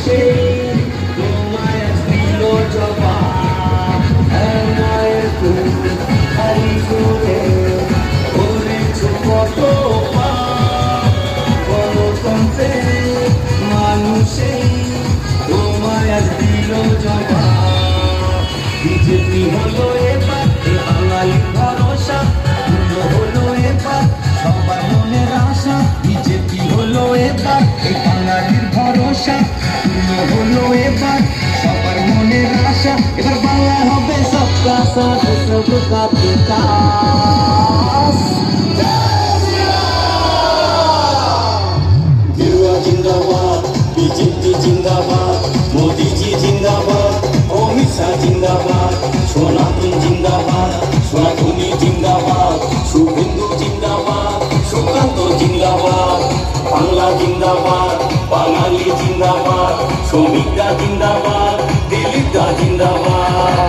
সেই তোমায় আজ দিল জবাব। হ্যাঁ মায়ের দুধ খালি করে করেছো কত পাপ। গণতন্ত্রে মানুষেই তোমায় আজ দিল জবাব। বিজেপি হলো এবার এ বাঙালির ভরসা, হলো এবার সবার মনের আশা। বিজেপি হলো এবার এই বাঙালির ভরসা, হলো এবার সবার মনের আশা। এবার বাংলা হবে সবকা সাথ সবকা বিকাশ। গেরুয়া জিন্দাবাদ, বিজেপি জিন্দাবাদ, মোদিজি জিন্দাবাদ, অমিত শাহ জিন্দাবাদ, সনাতন জিন্দাবাদ, সনাতনী জিন্দাবাদ, শুভেন্দু জিন্দাবাদ, সুকান্ত জিন্দাবাদ, বাংলা জিন্দাবাদ, বাঙালি জিন্দাবাদ, শ্রমিকরা জিন্দাবাদ, দিলীপদা জিন্দাবাদ।